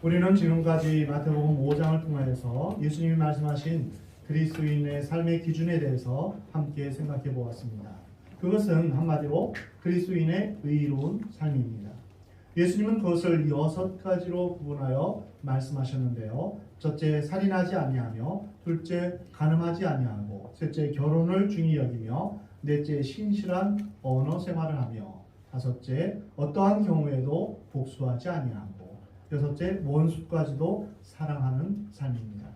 우리는 지금까지 마태복음 5장을 통하여서 예수님이 말씀하신 그리스도인의 삶의 기준에 대해서 함께 생각해 보았습니다. 그것은 한마디로 그리스도인의 의로운 삶입니다. 예수님은 그것을 6가지로 구분하여 말씀하셨는데요. 첫째, 살인하지 아니하며, 둘째, 간음하지 아니하고, 셋째, 결혼을 중히 여기며, 넷째, 신실한 언어 생활을 하며, 다섯째, 어떠한 경우에도 복수하지 아니하고, 여섯째, 원수까지도 사랑하는 삶입니다.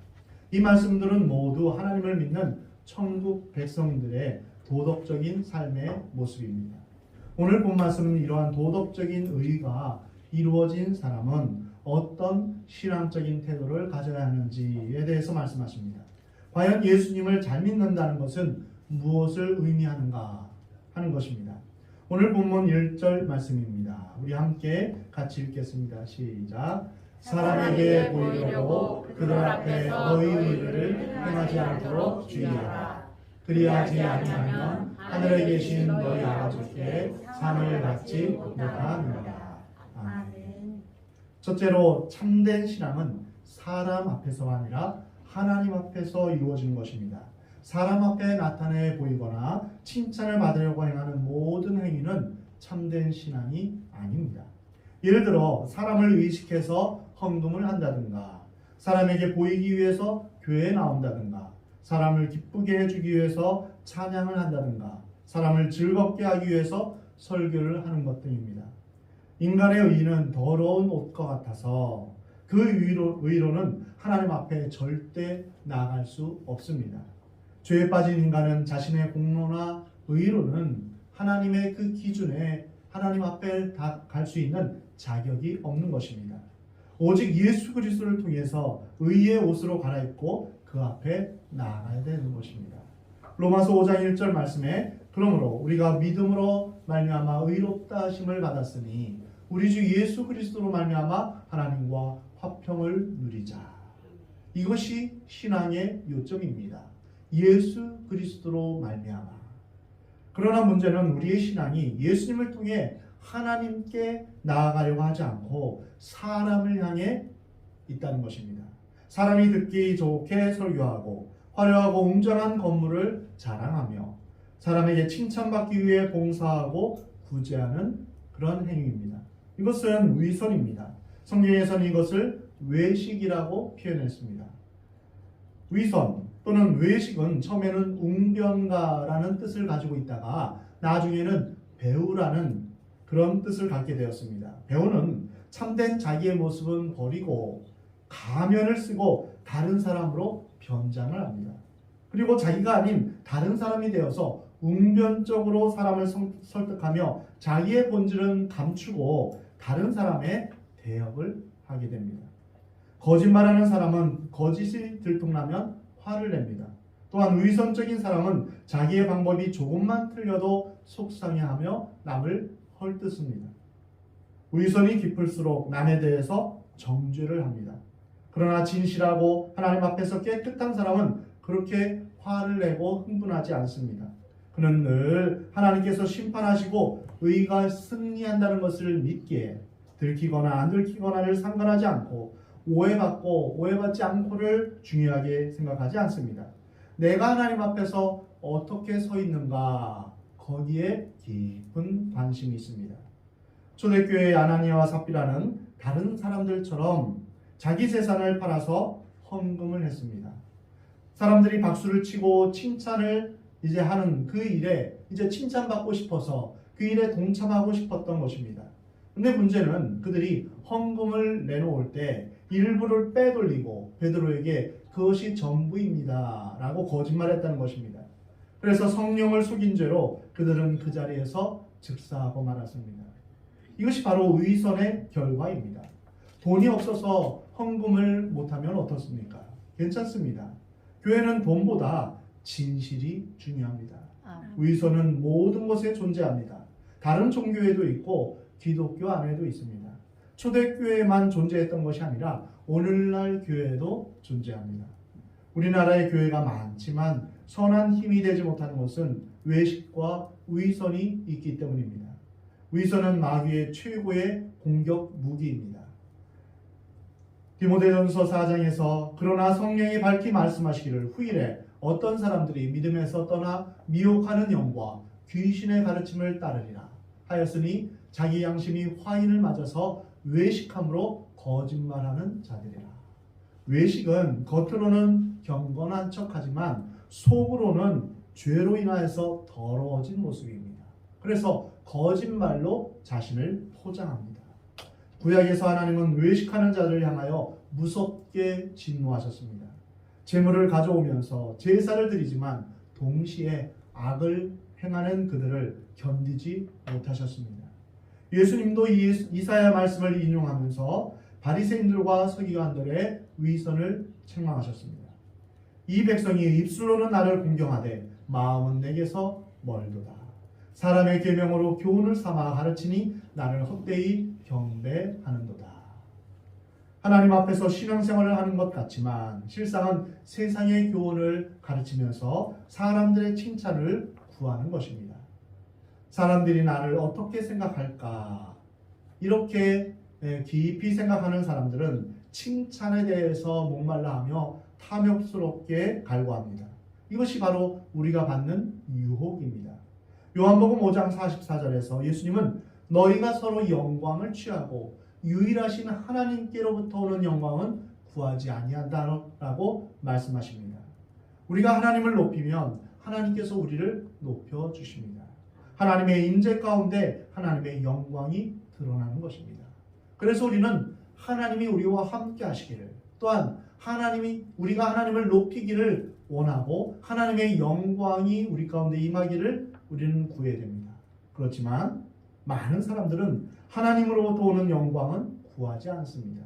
이 말씀들은 모두 하나님을 믿는 천국 백성들의 도덕적인 삶의 모습입니다. 오늘 본 말씀은 이러한 도덕적인 의가 이루어진 사람은 어떤 신앙적인 태도를 가져야 하는지에 대해서 말씀하십니다. 과연 예수님을 잘 믿는다는 것은 무엇을 의미하는가 하는 것입니다. 오늘 본문 1절 말씀입니다. 우리 함께 같이 읽겠습니다. 시작. 사람에게 보이려고 그들 앞에 너희 의를 행하지 않도록 주의하라. 그리하지 아니하면 하늘에 계신 너희 아버지께 상을 받지 못하느니라. 아멘. 첫째로 참된 신앙은 사람 앞에서가 아니라 하나님 앞에서 이루어지는 것입니다. 사람 앞에 나타내 보이거나 칭찬을 받으려고 행하는 모든 행위는 참된 신앙이 아닙니다. 예를 들어 사람을 의식해서 헌금을 한다든가, 사람에게 보이기 위해서 교회에 나온다든가, 사람을 기쁘게 해주기 위해서 찬양을 한다든가, 사람을 즐겁게 하기 위해서 설교를 하는 것 등입니다. 인간의 의는 더러운 옷과 같아서 그 의로는 하나님 앞에 절대 나아갈 수 없습니다. 죄에 빠진 인간은 자신의 공로나 의로는 하나님의 그 기준에 하나님 앞에 갈 수 있는 자격이 없는 것입니다. 오직 예수 그리스도를 통해서 의의 옷으로 갈아입고 그 앞에 나아가야 되는 것입니다. 로마서 5장 1절 말씀에 그러므로 우리가 믿음으로 말미암아 의롭다 하심을 받았으니 우리 주 예수 그리스도로 말미암아 하나님과 화평을 누리자. 이것이 신앙의 요점입니다. 예수 그리스도로 말미암아. 그러나 문제는 우리의 신앙이 예수님을 통해 하나님께 나아가려고 하지 않고 사람을 향해 있다는 것입니다. 사람이 듣기 좋게 설교하고 화려하고 웅장한 건물을 자랑하며 사람에게 칭찬받기 위해 봉사하고 구제하는 그런 행위입니다. 이것은 위선입니다. 성경에서는 이것을 외식이라고 표현했습니다. 위선 또는 외식은 처음에는 웅변가라는 뜻을 가지고 있다가 나중에는 배우라는 그런 뜻을 갖게 되었습니다. 배우는 참된 자기의 모습은 버리고 가면을 쓰고 다른 사람으로 변장을 합니다. 그리고 자기가 아닌 다른 사람이 되어서 웅변적으로 사람을 설득하며 자기의 본질은 감추고 다른 사람의 대역을 하게 됩니다. 거짓말하는 사람은 거짓이 들통나면 화를 냅니다. 또한 위선적인 사람은 자기의 방법이 조금만 틀려도 속상해하며 남을 헐뜯습니다. 위선이 깊을수록 남에 대해서 정죄를 합니다. 그러나 진실하고 하나님 앞에서 깨끗한 사람은 그렇게 화를 내고 흥분하지 않습니다. 그는 늘 하나님께서 심판하시고 의가 승리한다는 것을 믿기에 들키거나 안 들키거나를 상관하지 않고 오해받고 오해받지 않고를 중요하게 생각하지 않습니다. 내가 하나님 앞에서 어떻게 서 있는가, 거기에 깊은 관심이 있습니다. 초대교회의 아나니아와 삽비라는 다른 사람들처럼 자기 재산을 팔아서 헌금을 했습니다. 사람들이 박수를 치고 칭찬을 이제 하는 그 일에 이제 칭찬받고 싶어서 그 일에 동참하고 싶었던 것입니다. 근데 문제는 그들이 헌금을 내놓을 때 일부를 빼돌리고 베드로에게 그것이 전부입니다 라고 거짓말했다는 것입니다. 그래서 성령을 속인 죄로 그들은 그 자리에서 즉사하고 말았습니다. 이것이 바로 위선의 결과입니다. 돈이 없어서 헌금을 못하면 어떻습니까? 괜찮습니다. 교회는 돈보다 진실이 중요합니다. 위선은 모든 것에 존재합니다. 다른 종교에도 있고 기독교 안에도 있습니다. 초대교회만 존재했던 것이 아니라 오늘날 교회도 존재합니다. 우리나라의 교회가 많지만 선한 힘이 되지 못하는 것은 외식과 위선이 있기 때문입니다. 니다. 위선은 마귀의 최고의 공격 무기입니다. 디모데전서 4장에서 그러나 성령이 밝히 말씀하시기를 후일에 어떤 사람들이 믿음에서 떠나 미혹하는 영과 귀신의 가르침을 따르리라 하였으니 자기 양심이 화인을 맞아서 외식함으로 거짓말하는 자들이라. 외식은 겉으로는 경건한 척하지만 속으로는 죄로 인하여서 더러워진 모습입니다. 그래서 거짓말로 자신을 포장합니다. 구약에서 하나님은 외식하는 자를 향하여 무섭게 진노하셨습니다. 재물을 가져오면서 제사를 드리지만 동시에 악을 행하는 그들을 견디지 못하셨습니다. 예수님도 이사야 말씀을 인용하면서 바리새인들과 서기관들의 위선을 책망하셨습니다. 이 백성이 입술로는 나를 공경하되 마음은 내게서 멀도다. 사람의 계명으로 교훈을 삼아 가르치니 나를 헛되이 경배하는도다. 하나님 앞에서 신앙생활을 하는 것 같지만 실상은 세상의 교훈을 가르치면서 사람들의 칭찬을 구하는 것입니다. 사람들이 나를 어떻게 생각할까? 이렇게 깊이 생각하는 사람들은 칭찬에 대해서 목말라하며 탐욕스럽게 갈구합니다. 이것이 바로 우리가 받는 유혹입니다. 요한복음 5장 44절에서 예수님은 너희가 서로 영광을 취하고 유일하신 하나님께로부터 오는 영광은 구하지 아니한다라고 말씀하십니다. 우리가 하나님을 높이면 하나님께서 우리를 높여주십니다. 하나님의 임재 가운데 하나님의 영광이 드러나는 것입니다. 그래서 우리는 하나님이 우리와 함께 하시기를, 또한 우리가 하나님을 높이기를 원하고 하나님의 영광이 우리 가운데 임하기를 우리는 구해야 됩니다. 그렇지만 많은 사람들은 하나님으로부터 오는 영광은 구하지 않습니다.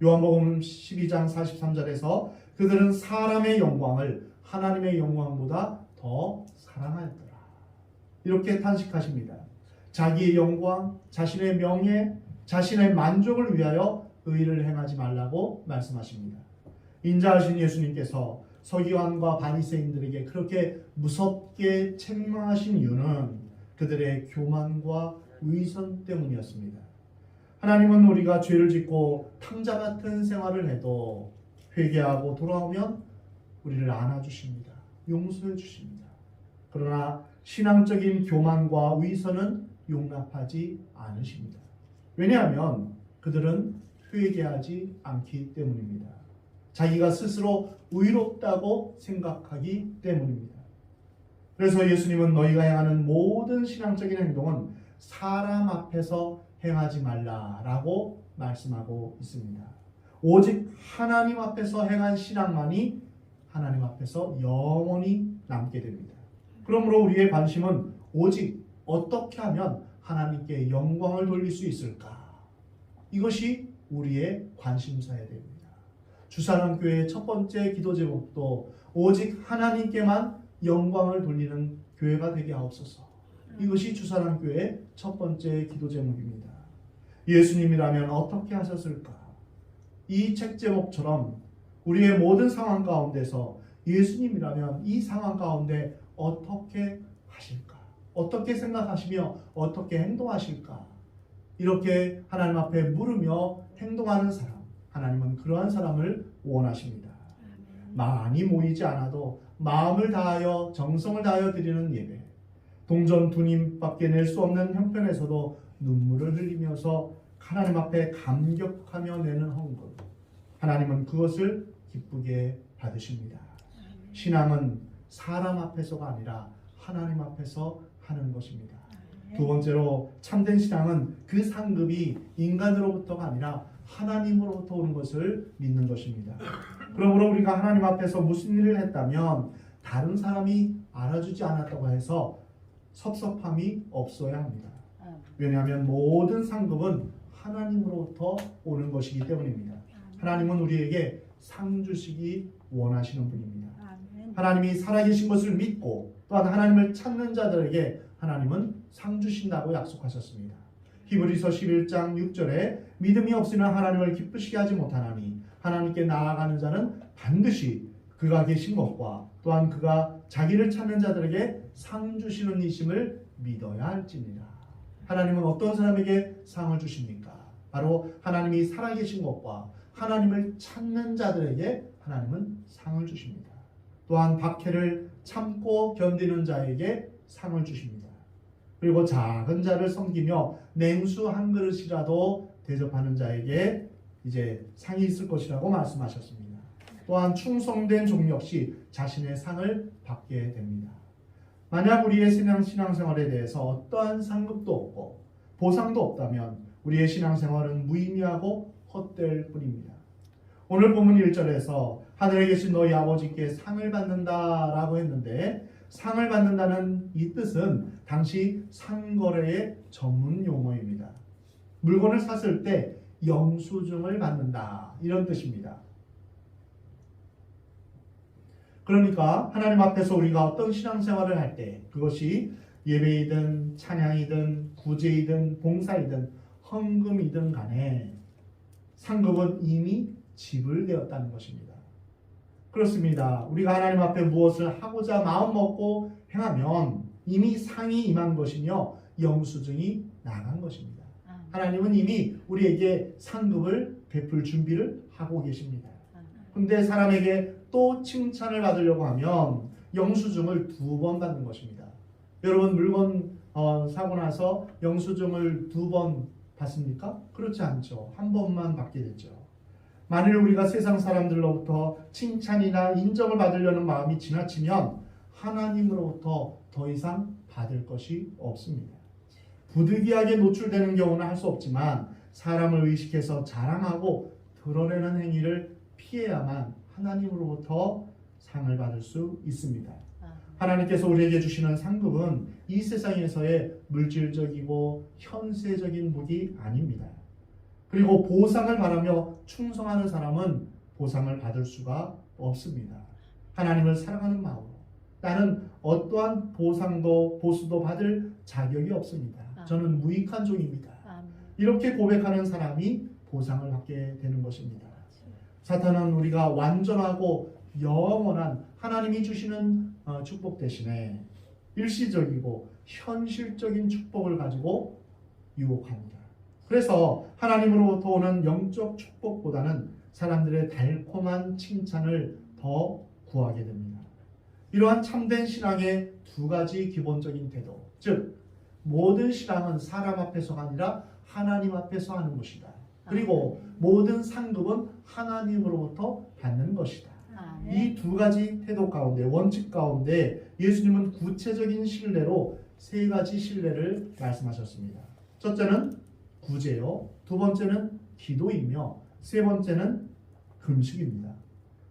요한복음 12장 43절에서 그들은 사람의 영광을 하나님의 영광보다 더 사랑하였더라. 이렇게 탄식하십니다. 자기의 영광, 자신의 명예, 자신의 만족을 위하여 의를 행하지 말라고 말씀하십니다. 인자하신 예수님께서 서기관과 바리새인들에게 그렇게 무섭게 책망하신 이유는 그들의 교만과 위선 때문이었습니다. 하나님은 우리가 죄를 짓고 탕자 같은 생활을 해도 회개하고 돌아오면 우리를 안아주십니다. 용서해 주십니다. 그러나 신앙적인 교만과 위선은 용납하지 않으십니다. 왜냐하면 그들은 회개하지 않기 때문입니다. 자기가 스스로 의롭다고 생각하기 때문입니다. 그래서 예수님은 너희가 행하는 모든 신앙적인 행동은 사람 앞에서 행하지 말라라고 말씀하고 있습니다. 오직 하나님 앞에서 행한 신앙만이 하나님 앞에서 영원히 남게 됩니다. 그러므로 우리의 관심은 오직 어떻게 하면 하나님께 영광을 돌릴 수 있을까? 이것이 우리의 관심사여야 됩니다. 주사랑교회의 첫 번째 기도 제목도 오직 하나님께만 영광을 돌리는 교회가 되게 하옵소서. 이것이 주사랑교회의 첫 번째 기도 제목입니다. 예수님이라면 어떻게 하셨을까? 이 책 제목처럼 우리의 모든 상황 가운데서 예수님이라면 이 상황 가운데 어떻게 하실까? 어떻게 생각하시며 어떻게 행동하실까? 이렇게 하나님 앞에 물으며 행동하는 사람, 하나님은 그러한 사람을 원하십니다. 많이 모이지 않아도 마음을 다하여 정성을 다하여 드리는 예배, 동전 두 님밖에 낼 수 없는 형편에서도 눈물을 흘리면서 하나님 앞에 감격하며 내는 헌금, 하나님은 그것을 기쁘게 받으십니다. 신앙은 사람 앞에서가 아니라 하나님 앞에서 하는 것입니다. 두 번째로 참된 신앙은 그 상급이 인간으로부터가 아니라 하나님으로부터 오는 것을 믿는 것입니다. 그러므로 우리가 하나님 앞에서 무슨 일을 했다면 다른 사람이 알아주지 않았다고 해서 섭섭함이 없어야 합니다. 왜냐하면 모든 상급은 하나님으로부터 오는 것이기 때문입니다. 하나님은 우리에게 상 주시기 원하시는 분입니다. 하나님이 살아계신 것을 믿고 또한 하나님을 찾는 자들에게 하나님은 상 주신다고 약속하셨습니다. 히브리서 11장 6절에 믿음이 없으면 하나님을 기쁘시게 하지 못하나니 하나님께 나아가는 자는 반드시 그가 계신 것과 또한 그가 자기를 찾는 자들에게 상 주시는 이심을 믿어야 할지니라. 하나님은 어떤 사람에게 상을 주십니까? 바로 하나님이 살아계신 것과 하나님을 찾는 자들에게 하나님은 상을 주십니다. 또한 박해를 참고 견디는 자에게 상을 주십니다. 그리고 작은 자를 섬기며 냉수 한 그릇이라도 대접하는 자에게 이제 상이 있을 것이라고 말씀하셨습니다. 또한 충성된 종 역시 자신의 상을 받게 됩니다. 만약 우리의 신앙생활에 대해서 어떠한 상급도 없고 보상도 없다면 우리의 신앙생활은 무의미하고 헛될 뿐입니다. 오늘 본문 1절에서 하늘에 계신 너희 아버지께 상을 받는다라고 했는데, 상을 받는다는 이 뜻은 당시 상거래의 전문 용어입니다. 물건을 샀을 때 영수증을 받는다, 이런 뜻입니다. 그러니까 하나님 앞에서 우리가 어떤 신앙생활을 할 때, 그것이 예배이든 찬양이든 구제이든 봉사이든 헌금이든 간에 상급은 이미 지불되었다는 것입니다. 그렇습니다. 우리가 하나님 앞에 무엇을 하고자 마음먹고 행하면 이미 상이 임한 것이며 영수증이 나간 것입니다. 하나님은 이미 우리에게 상급을 베풀 준비를 하고 계십니다. 그런데 사람에게 또 칭찬을 받으려고 하면 영수증을 2번 받는 것입니다. 여러분, 물건 사고 나서 영수증을 2번 받습니까? 그렇지 않죠. 1번만 받게 되죠. 만일 우리가 세상 사람들로부터 칭찬이나 인정을 받으려는 마음이 지나치면 하나님으로부터 더 이상 받을 것이 없습니다. 부득이하게 노출되는 경우는 할 수 없지만 사람을 의식해서 자랑하고 드러내는 행위를 피해야만 하나님으로부터 상을 받을 수 있습니다. 하나님께서 우리에게 주시는 상급은 이 세상에서의 물질적이고 현세적인 복이 아닙니다. 그리고 보상을 바라며 충성하는 사람은 보상을 받을 수가 없습니다. 하나님을 사랑하는 마음으로 나는 어떠한 보상도 보수도 받을 자격이 없습니다. 저는 무익한 종입니다. 이렇게 고백하는 사람이 보상을 받게 되는 것입니다. 사탄은 우리가 완전하고 영원한 하나님이 주시는 축복 대신에 일시적이고 현실적인 축복을 가지고 유혹합니다. 그래서 하나님으로부터 오는 영적 축복보다는 사람들의 달콤한 칭찬을 더 구하게 됩니다. 이러한 참된 신앙의 2가지 기본적인 태도, 즉 모든 신앙은 사람 앞에서가 아니라 하나님 앞에서 하는 것이다. 그리고 모든 상급은 하나님으로부터 받는 것이다. 이 2가지 태도 가운데, 원칙 가운데 예수님은 구체적인 신뢰로 3가지 신뢰를 말씀하셨습니다. 첫째는 구제요, 2번째는 기도이며 3번째는 금식입니다.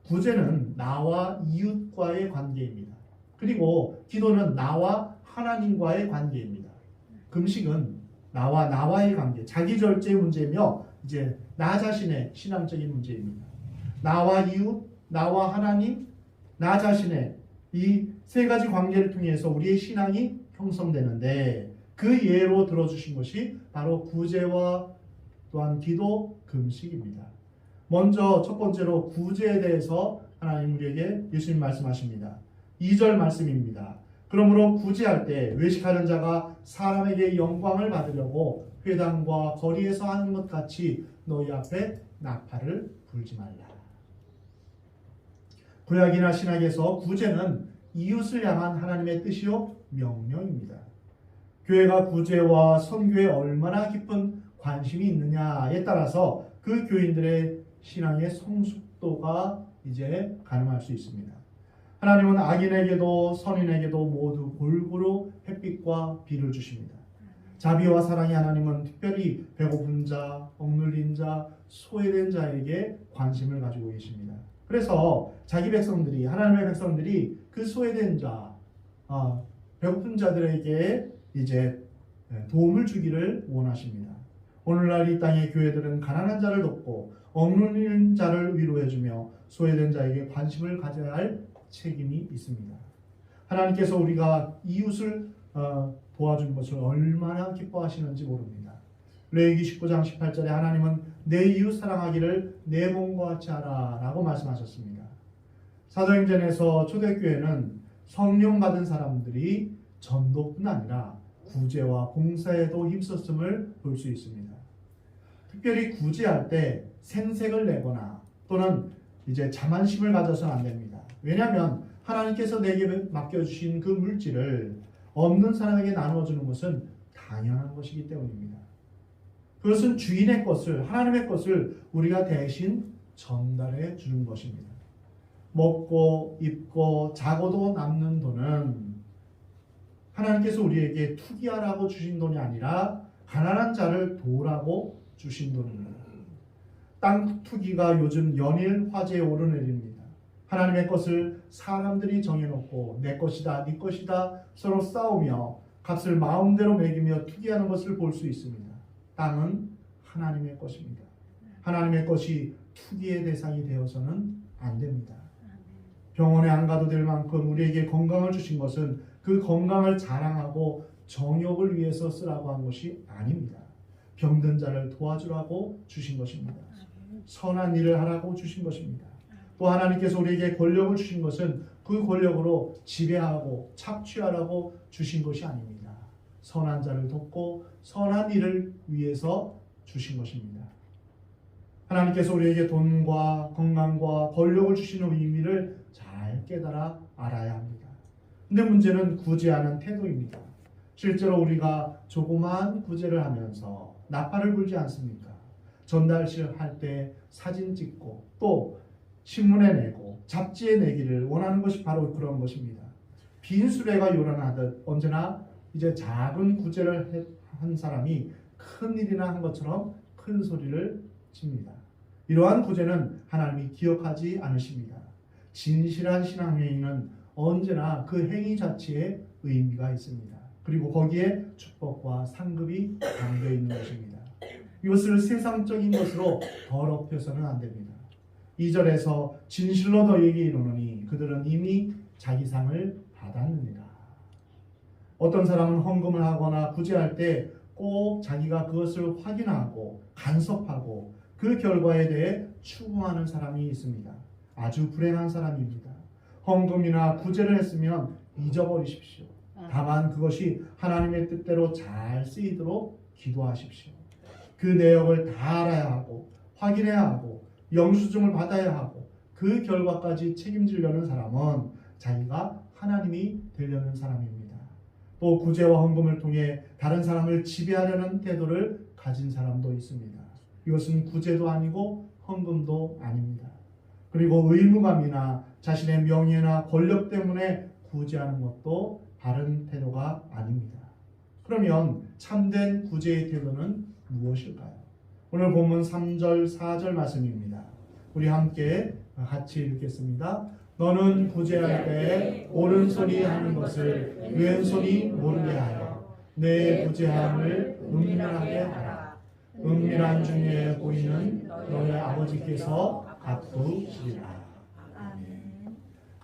구제는 나와 이웃과의 관계입니다. 그리고 기도는 나와 하나님과의 관계입니다. 금식은 나와의 관계, 자기 절제의 문제며 이제 나 자신의 신앙적인 문제입니다. 나와 이웃, 나와 하나님, 나 자신의 이 3가지 관계를 통해서 우리의 신앙이 형성되는데, 그 예로 들어주신 것이 바로 구제와 또한 기도, 금식입니다. 먼저 첫 번째로 구제에 대해서 하나님 우리에게 예수님 말씀하십니다. 2절 말씀입니다. 그러므로 구제할 때 외식하는 자가 사람에게 영광을 받으려고 회당과 거리에서 하는 것 같이 너희 앞에 나팔을 불지 말라. 구약이나 신약에서 구제는 이웃을 향한 하나님의 뜻이요 명령입니다. 교회가 구제와 선교에 얼마나 깊은 관심이 있느냐에 따라서 그 교인들의 신앙의 성숙도가 이제 가늠할 수 있습니다. 하나님은 악인에게도 선인에게도 모두 골고루 햇빛과 비를 주십니다. 자비와 사랑의 하나님은 특별히 배고픈 자, 억눌린 자, 소외된 자에게 관심을 가지고 계십니다. 그래서 자기 백성들이, 하나님의 백성들이 그 소외된 자, 배고픈 자들에게 이제 도움을 주기를 원하십니다. 오늘날 이 땅의 교회들은 가난한 자를 돕고 억눌린 자를 위로해주며 소외된 자에게 관심을 가져야 할 책임이 있습니다. 하나님께서 우리가 이웃을 도와준 것을 얼마나 기뻐하시는지 모릅니다. 레위기 19장 18절에 하나님은 내 이웃 사랑하기를 내 몸과 같이 하라 라고 말씀하셨습니다. 사도행전에서 초대교회는 성령 받은 사람들이 전도뿐 아니라 구제와 봉사에도 힘썼음을 볼 수 있습니다. 특별히 구제할 때 생색을 내거나 또는 이제 자만심을 가져서는 안 됩니다. 왜냐하면 하나님께서 내게 맡겨주신 그 물질을 없는 사람에게 나누어주는 것은 당연한 것이기 때문입니다. 그것은 주인의 것을, 하나님의 것을 우리가 대신 전달해 주는 것입니다. 먹고 입고 자고도 남는 돈은 하나님께서 우리에게 투기하라고 주신 돈이 아니라 가난한 자를 도우라고 주신 돈입니다. 땅 투기가 요즘 연일 화제에 오르내립니다. 하나님의 것을 사람들이 정해놓고 내 것이다, 네 것이다 서로 싸우며 값을 마음대로 매기며 투기하는 것을 볼 수 있습니다. 땅은 하나님의 것입니다. 하나님의 것이 투기의 대상이 되어서는 안 됩니다. 병원에 안 가도 될 만큼 우리에게 건강을 주신 것은 그 건강을 자랑하고 정욕을 위해서 쓰라고 한 것이 아닙니다. 병든 자를 도와주라고 주신 것입니다. 선한 일을 하라고 주신 것입니다. 또 하나님께서 우리에게 권력을 주신 것은 그 권력으로 지배하고 착취하라고 주신 것이 아닙니다. 선한 자를 돕고 선한 일을 위해서 주신 것입니다. 하나님께서 우리에게 돈과 건강과 권력을 주시는 의미를 잘 깨달아 알아야 합니다. 근데 문제는 구제하는 태도입니다. 실제로 우리가 조그마한 구제를 하면서 나팔을 불지 않습니까? 전달실 할 때 사진 찍고 또 신문에 내고 잡지에 내기를 원하는 것이 바로 그런 것입니다. 빈 수레가 요란하듯 언제나 이제 작은 구제를 한 사람이 큰 일이나 한 것처럼 큰 소리를 칩니다. 이러한 구제는 하나님이 기억하지 않으십니다. 진실한 신앙행위는 언제나 그 행위 자체에 의미가 있습니다. 그리고 거기에 축복과 상급이 담겨 있는 것입니다. 이것을 세상적인 것으로 더럽혀서는 안 됩니다. 2절에서 진실로 너희에게 이르노니 그들은 이미 자기 상을 받았느니라. 어떤 사람은 헌금을 하거나 구제할 때 꼭 자기가 그것을 확인하고 간섭하고 그 결과에 대해 추궁하는 사람이 있습니다. 아주 불행한 사람입니다. 헌금이나 구제를 했으면 잊어버리십시오. 다만 그것이 하나님의 뜻대로 잘 쓰이도록 기도하십시오. 그 내역을 다 알아야 하고 확인해야 하고 영수증을 받아야 하고 그 결과까지 책임지려는 사람은 자기가 하나님이 되려는 사람입니다. 또 구제와 헌금을 통해 다른 사람을 지배하려는 태도를 가진 사람도 있습니다. 이것은 구제도 아니고 헌금도 아닙니다. 그리고 의무감이나 자신의 명예나 권력 때문에 구제하는 것도 바른 태도가 아닙니다. 그러면 참된 구제의 태도는 무엇일까요? 오늘 본문 3절, 4절 말씀입니다. 우리 함께 같이 읽겠습니다. 너는 구제할 때 오른손이 하는 것을 왼손이 모르게 하여 내 구제함을 은밀하게 하라. 은밀한 중에 보이는 너의 아버지께서 갚으시리라.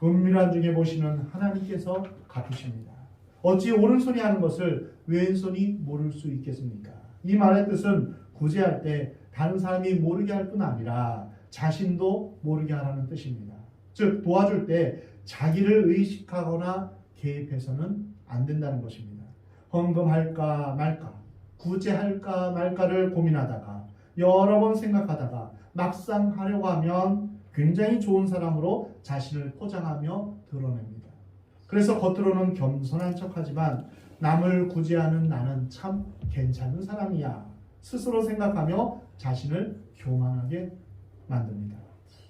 은밀한 중에 보시는 하나님께서 갚으십니다. 어찌 오른손이 하는 것을 왼손이 모를 수 있겠습니까? 이 말의 뜻은 구제할 때 다른 사람이 모르게 할 뿐 아니라 자신도 모르게 하라는 뜻입니다. 즉 도와줄 때 자기를 의식하거나 개입해서는 안 된다는 것입니다. 헌금할까 말까, 구제할까 말까를 고민하다가 여러 번 생각하다가 막상 하려고 하면 굉장히 좋은 사람으로 자신을 포장하며 드러냅니다. 그래서 겉으로는 겸손한 척하지만 남을 구제하는 나는 참 괜찮은 사람이야 스스로 생각하며 자신을 교만하게 만듭니다.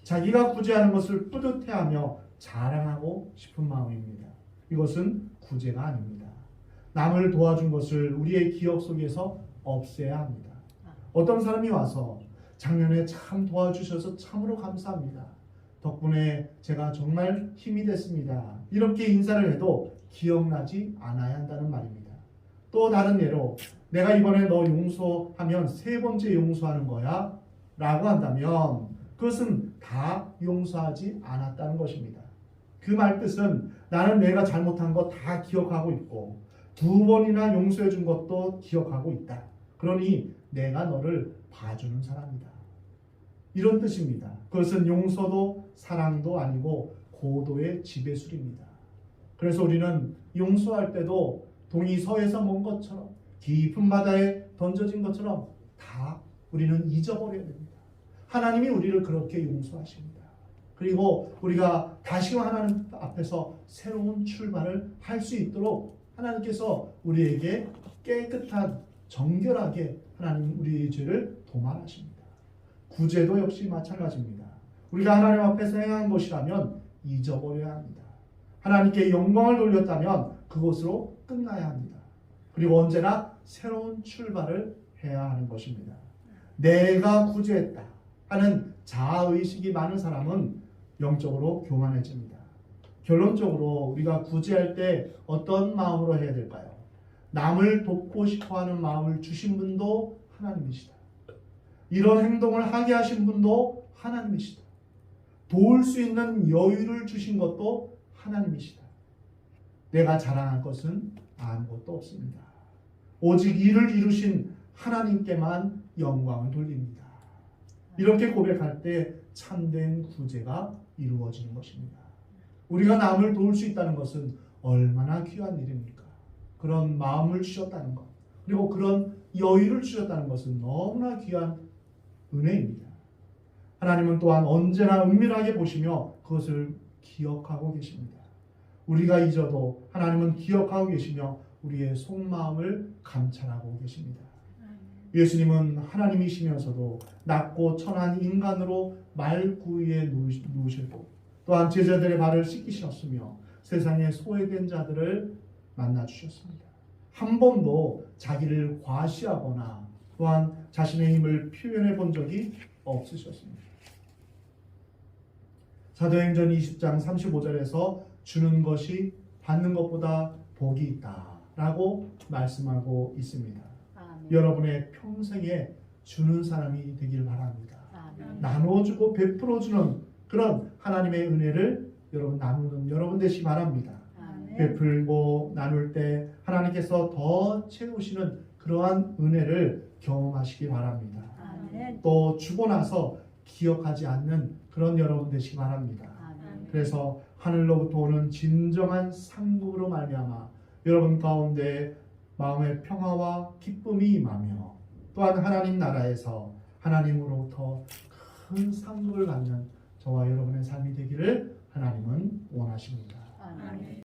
자기가 구제하는 것을 뿌듯해하며 자랑하고 싶은 마음입니다. 이것은 구제가 아닙니다. 남을 도와준 것을 우리의 기억 속에서 없애야 합니다. 어떤 사람이 와서 작년에 참 도와주셔서 참으로 감사합니다. 덕분에 제가 정말 힘이 됐습니다. 이렇게 인사를 해도 기억나지 않아야 한다는 말입니다. 또 다른 예로 내가 이번에 너 용서하면 3번째 용서하는 거야 라고 한다면 그것은 다 용서하지 않았다는 것입니다. 그 말 뜻은 나는 내가 잘못한 거 다 기억하고 있고 2번이나 용서해 준 것도 기억하고 있다. 그러니 내가 너를 봐주는 사람이다. 이런 뜻입니다. 그것은 용서도 사랑도 아니고 고도의 지배술입니다. 그래서 우리는 용서할 때도 동이 서에서 먼 것처럼 깊은 바다에 던져진 것처럼 다 우리는 잊어버려야 됩니다. 하나님이 우리를 그렇게 용서하십니다. 그리고 우리가 다시금 하나님 앞에서 새로운 출발을 할 수 있도록 하나님께서 우리에게 깨끗한 정결하게 하나님 우리의 죄를 도말하십니다. 구제도 역시 마찬가지입니다. 우리가 하나님 앞에서 행한 것이라면 잊어버려야 합니다. 하나님께 영광을 돌렸다면 그것으로 끝나야 합니다. 그리고 언제나 새로운 출발을 해야 하는 것입니다. 내가 구제했다 하는 자아의식이 많은 사람은 영적으로 교만해집니다. 결론적으로 우리가 구제할 때 어떤 마음으로 해야 될까요? 남을 돕고 싶어하는 마음을 주신 분도 하나님이시다. 이런 행동을 하게 하신 분도 하나님이시다. 도울 수 있는 여유를 주신 것도 하나님이시다. 내가 자랑할 것은 아무것도 없습니다. 오직 이를 이루신 하나님께만 영광을 돌립니다. 이렇게 고백할 때 참된 구제가 이루어지는 것입니다. 우리가 남을 도울 수 있다는 것은 얼마나 귀한 일입니까? 그런 마음을 주셨다는 것, 그리고 그런 여유를 주셨다는 것은 너무나 귀한 은혜입니다. 하나님은 또한 언제나 은밀하게 보시며 그것을 기억하고 계십니다. 우리가 잊어도 하나님은 기억하고 계시며 우리의 속마음을 감찰하고 계십니다. 예수님은 하나님이시면서도 낮고 천한 인간으로 말구유에 누우시고 또한 제자들의 발을 씻기셨으며 세상에 소외된 자들을 만나 주셨습니다. 한 번도 자기를 과시하거나 또한 자신의 힘을 표현해 본 적이 없으셨습니다. 사도행전 20장 35절에서 주는 것이 받는 것보다 복이 있다라고 말씀하고 있습니다. 아멘. 여러분의 평생에 주는 사람이 되기를 바랍니다. 아멘. 나눠주고 베풀어주는 그런 하나님의 은혜를 여러분 나누는 여러분 되시기 바랍니다. 아멘. 베풀고 나눌 때 하나님께서 더 채우시는 그러한 은혜를 경험하시기 바랍니다. 아멘. 또 주고 나서 기억하지 않는 그런 여러분 되시기 바랍니다. 아멘. 그래서 하늘로부터 오는 진정한 상급으로 말미암아 여러분 가운데 마음의 평화와 기쁨이 임하며 또한 하나님 나라에서 하나님으로부터 큰 상급을 받는 저와 여러분의 삶이 되기를 하나님은 원하십니다. 아멘.